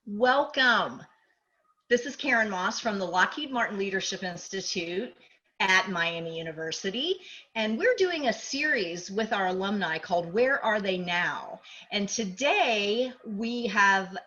Welcome. This is Karen Moss from the Lockheed Martin Leadership Institute at Miami University, and we're doing a series with our alumni called Where Are They Now? And today we have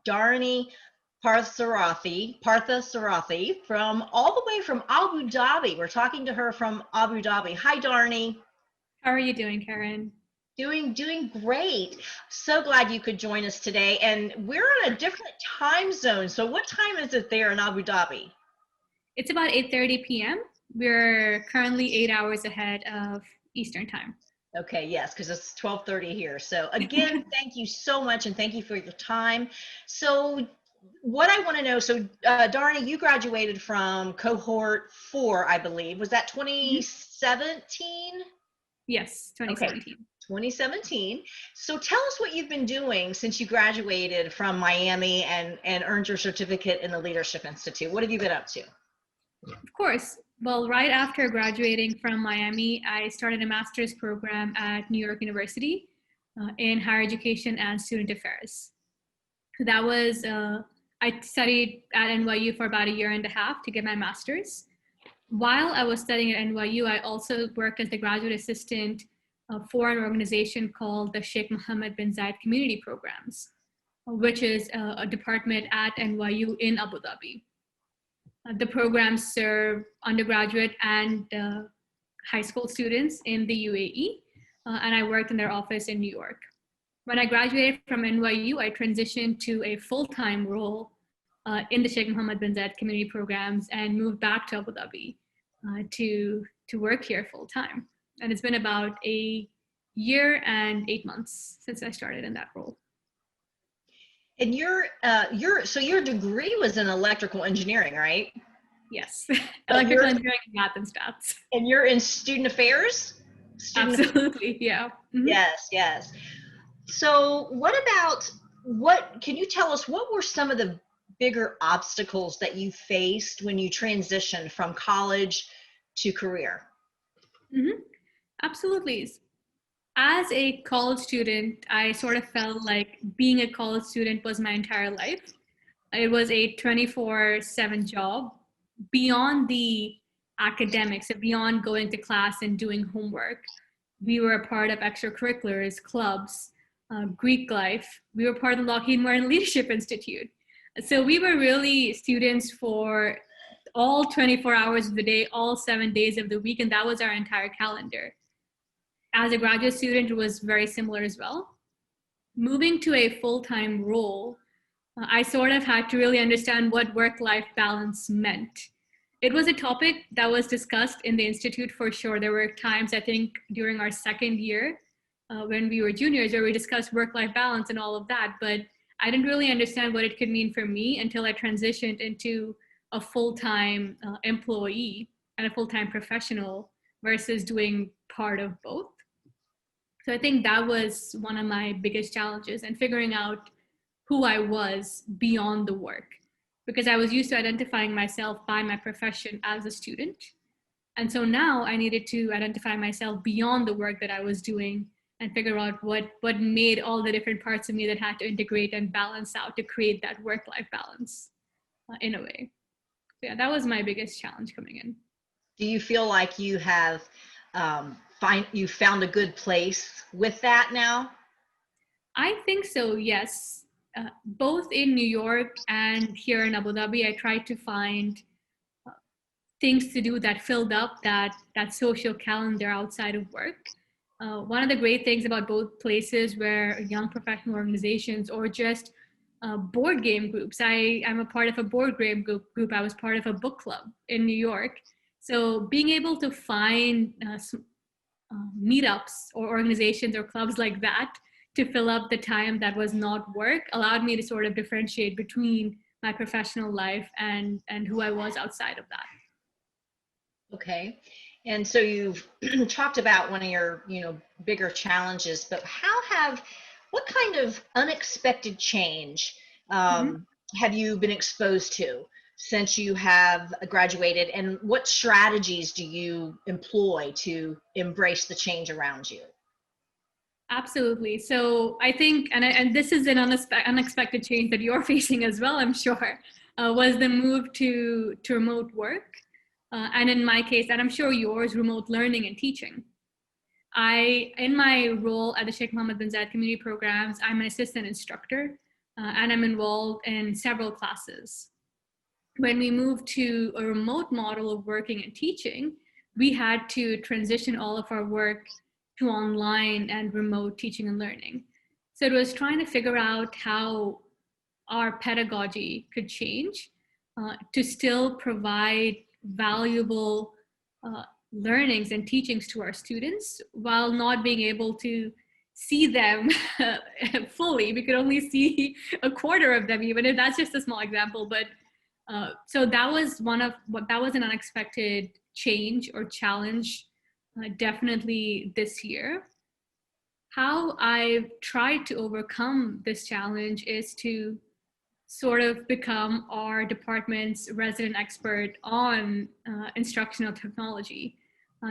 Dharini Parthasarathy from all the way from Abu Dhabi. We're talking to her from Abu Dhabi. Hi, Dharini. How are you doing, Karen? Doing great. So glad you could join us today. And we're on a different time zone. So what time is it there in Abu Dhabi? It's about 8:30 p.m. We're currently 8 hours ahead of Eastern time. Okay, yes, because it's 12:30 here. So again, thank you so much, and thank you for your time. So what I want to know, so Dharini, you graduated from cohort 4, I believe. Was that 2017? Yes, 2017. Okay. 2017. So tell us what you've been doing since you graduated from Miami and earned your certificate in the Leadership Institute. What have you been up to? Of course. Well, right after graduating from Miami, I started a master's program at New York University in higher education and student affairs. That was, I studied at NYU for about 1.5 years to get my master's. While I was studying at NYU, I also worked as the graduate assistant for an organization called the Sheikh Mohammed bin Zayed Community Programs, which is a department at NYU in Abu Dhabi. The programs serve undergraduate and high school students in the UAE, and I worked in their office in New York. When I graduated from NYU, I transitioned to a full-time role in the Sheikh Mohammed bin Zayed Community Programs and moved back to Abu Dhabi to work here full-time. And it's been about 1 year and 8 months since I started in that role. And your degree was in electrical engineering, right? Yes, electrical engineering, math, and stats. And you're in student affairs? Absolutely, yeah. Mm-hmm. Yes. So can you tell us what were some of the bigger obstacles that you faced when you transitioned from college to career? Mm-hmm. Absolutely. As a college student, I sort of felt like being a college student was my entire life. It was a 24/7 job beyond the academics, so beyond going to class and doing homework. We were a part of extracurriculars, clubs, Greek life. We were part of the Lockheed Martin Leadership Institute. So we were really students for all 24 hours of the day, all 7 days of the week, and that was our entire calendar. As a graduate student, it was very similar as well. Moving to a full-time role, I sort of had to really understand what work-life balance meant. It was a topic that was discussed in the Institute for sure. There were times, I think, during our second year when we were juniors where we discussed work-life balance and all of that, but I didn't really understand what it could mean for me until I transitioned into a full-time employee and a full-time professional versus doing part of both. So I think that was one of my biggest challenges, and figuring out who I was beyond the work, because I was used to identifying myself by my profession as a student. And so now I needed to identify myself beyond the work that I was doing and figure out what made all the different parts of me that had to integrate and balance out to create that work-life balance in a way. So yeah, that was my biggest challenge coming in. Do you feel like you have you found a good place with that now? I think so, yes. Both in New York and here in Abu Dhabi, I tried to find things to do that filled up that social calendar outside of work. One of the great things about both places were young professional organizations or just board game groups. I'm a part of a board game group. I was part of a book club in New York. So being able to find meetups or organizations or clubs like that to fill up the time that was not work allowed me to sort of differentiate between my professional life and who I was outside of that. Okay. And so you've talked about one of your, bigger challenges, but what kind of unexpected change have you been exposed to since you have graduated, and what strategies do you employ to embrace the change around you? Absolutely. So I think, and this is an unexpected change that you're facing as well, I'm sure, was the move to remote work. And in my case, and I'm sure yours, remote learning and teaching. In my role at the Sheikh Mohammed bin Zayed Community Programs, I'm an assistant instructor, and I'm involved in several classes. When we moved to a remote model of working and teaching, we had to transition all of our work to online and remote teaching and learning. So it was trying to figure out how our pedagogy could change to still provide valuable learnings and teachings to our students while not being able to see them fully. We could only see a quarter of them, even if that's just a small example. But so that was that was an unexpected change or challenge, definitely this year. How I've tried to overcome this challenge is to sort of become our department's resident expert on instructional technology.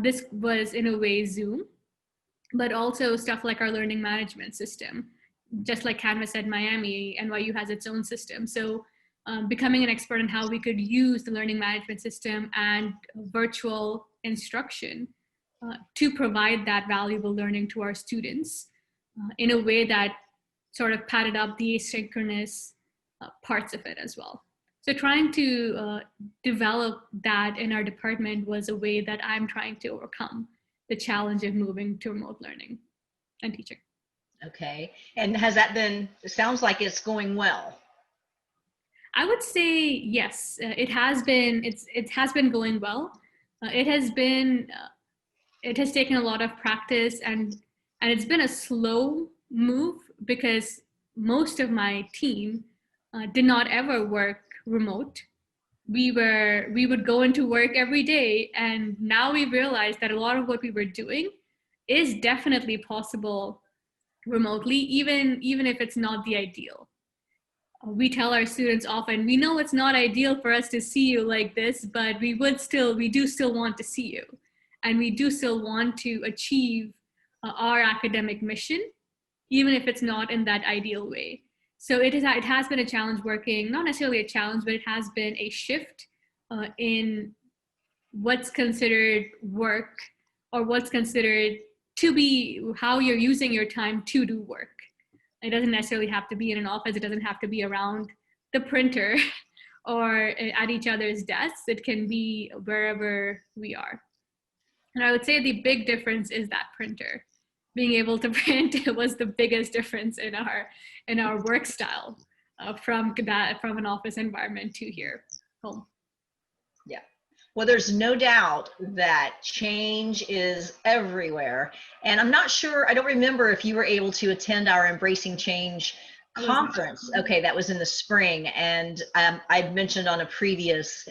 This was in a way Zoom, but also stuff like our learning management system. Just like Canvas at Miami, NYU has its own system. So becoming an expert on how we could use the learning management system and virtual instruction to provide that valuable learning to our students in a way that sort of padded up the asynchronous parts of it as well. So trying to develop that in our department was a way that I'm trying to overcome the challenge of moving to remote learning and teaching. Okay. And has that been, it sounds like it's going well. I would say yes. It has been. It has been going well. It has been. It has taken a lot of practice, and it's been a slow move because most of my team did not ever work remote. We would go into work every day, and now we realized that a lot of what we were doing is definitely possible remotely, even if it's not the ideal. We tell our students often, we know it's not ideal for us to see you like this, but we do still want to see you. And we do still want to achieve our academic mission, even if it's not in that ideal way. So it has been a challenge working, not necessarily a challenge, but it has been a shift in what's considered work or what's considered to be how you're using your time to do work. It doesn't necessarily have to be in an office. It doesn't have to be around the printer or at each other's desks. It can be wherever we are. And I would say the big difference is that printer. Being able to print was the biggest difference in our work style from an office environment to here home. Yeah. Well, there's no doubt that change is everywhere. And I'm not sure, I don't remember if you were able to attend our Embracing Change conference. Okay, that was in the spring. And I mentioned on a previous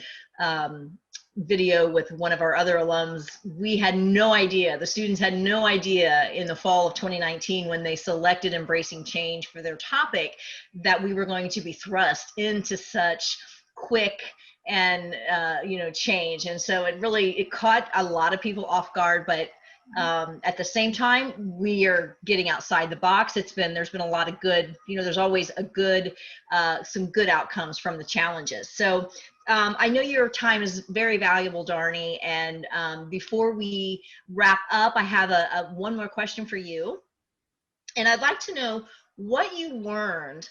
video with one of our other alums, we had no idea, the students had no idea in the fall of 2019 when they selected Embracing Change for their topic that we were going to be thrust into such quick and change. And so it caught a lot of people off guard, but at the same time, we are getting outside the box. There's been a lot of good, there's always some good outcomes from the challenges. So I know your time is very valuable, Dharini. And before we wrap up, I have one more question for you. And I'd like to know what you learned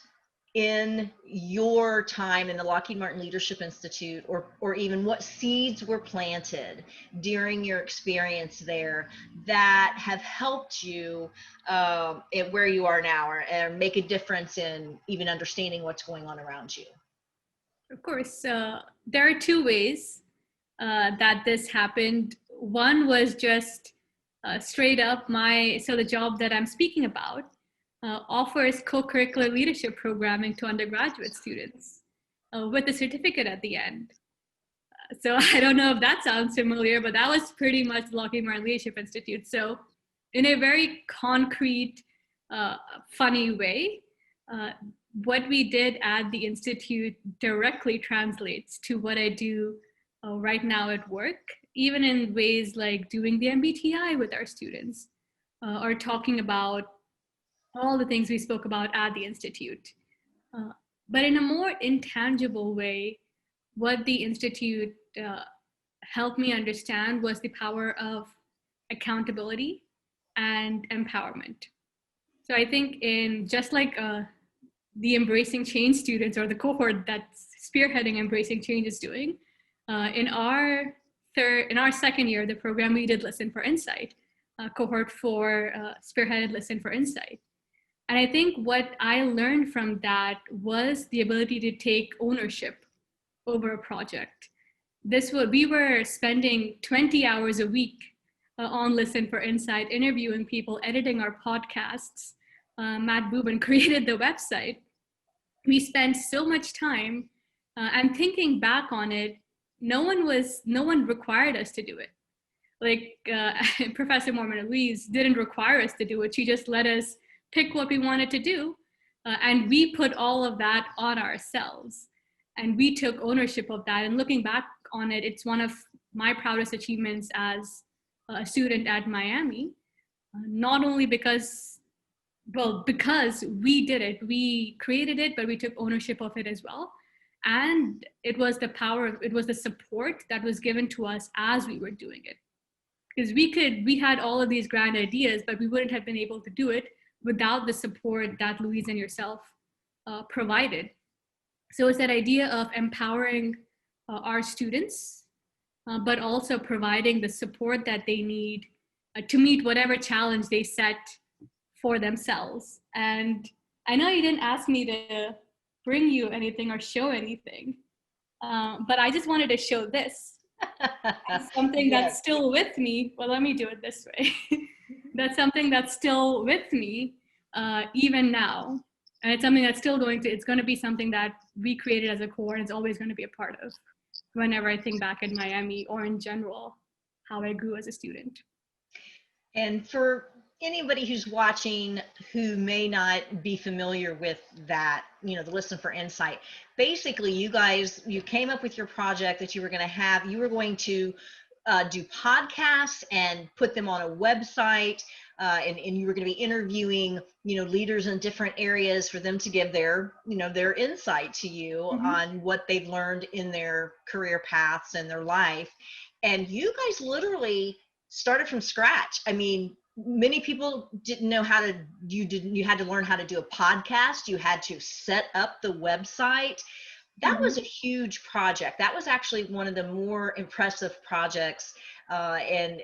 in your time in the Lockheed Martin Leadership Institute, or even what seeds were planted during your experience there that have helped you at where you are now, or make a difference in even understanding what's going on around you? Of course, there are two ways that this happened. One was just straight up the job that I'm speaking about offers co-curricular leadership programming to undergraduate students with a certificate at the end. So I don't know if that sounds familiar, but that was pretty much Lockheed Martin Leadership Institute. So in a very concrete, funny way, what we did at the Institute directly translates to what I do right now at work, even in ways like doing the MBTI with our students or talking about all the things we spoke about at the Institute. But in a more intangible way, what the Institute helped me understand was the power of accountability and empowerment. So I think in just like the Embracing Change students, or the cohort that's spearheading Embracing Change is doing, in our second year, the program, we did Listen for Insight. Cohort 4 spearheaded Listen for Insight. And I think what I learned from that was the ability to take ownership over a project. We were spending 20 hours a week on Listen for Insight, interviewing people, editing our podcasts. Matt Boobin created the website. We spent so much time, and thinking back on it, no one required us to do it. Like Professor Mormon Louise didn't require us to do it. She just let us pick what we wanted to do. And we put all of that on ourselves. And we took ownership of that. And looking back on it, it's one of my proudest achievements as a student at Miami. Not only because we did it, we created it, but we took ownership of it as well. And it was the support that was given to us as we were doing it. Because we had all of these grand ideas, but we wouldn't have been able to do it without the support that Louise and yourself provided. So it's that idea of empowering our students, but also providing the support that they need to meet whatever challenge they set for themselves. And I know you didn't ask me to bring you anything or show anything, but I just wanted to show this. Something Yes. That's still with me. Well, let me do it this way. That's something that's still with me even now. And it's something that's still it's going to be something that we created as a core, and it's always going to be a part of whenever I think back at Miami, or in general, how I grew as a student. And for anybody who's watching who may not be familiar with that, the Listen for Insight, basically you came up with your project that you were going to do podcasts and put them on a website, and you were going to be interviewing leaders in different areas for them to give their insight to you on what they've learned in their career paths and their life. And you guys literally started from scratch. I mean, many people didn't know you had to learn how to do a podcast. You had to set up the website. That was a huge project. That was actually one of the more impressive projects, and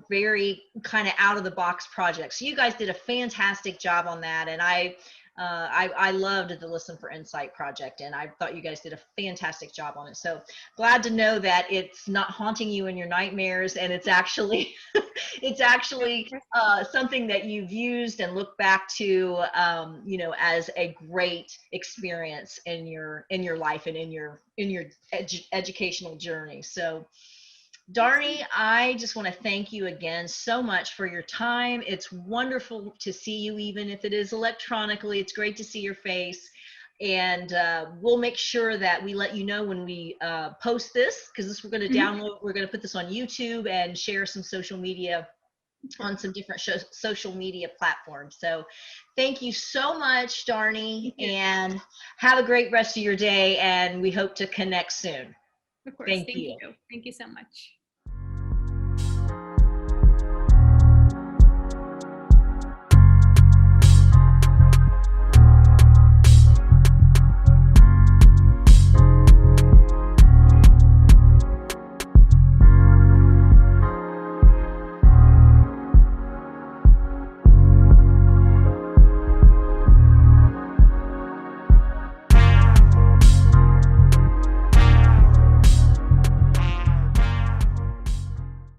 very kind of out of the box projects. So you guys did a fantastic job on that, and I loved the Listen for Insight project, and I thought you guys did a fantastic job on it. So glad to know that it's not haunting you in your nightmares, and it's actually something that you've used and look back to, as a great experience in your life and in your educational journey. So Dharini, I just want to thank you again so much for your time. It's wonderful to see you, even if it is electronically. It's great to see your face. And we'll make sure that we let you know when we post this, because we're going to download, we're going to put this on YouTube and share some social media on some different social media platforms. So thank you so much, Dharini, and have a great rest of your day. And we hope to connect soon. Of course. Thank you. Thank you so much.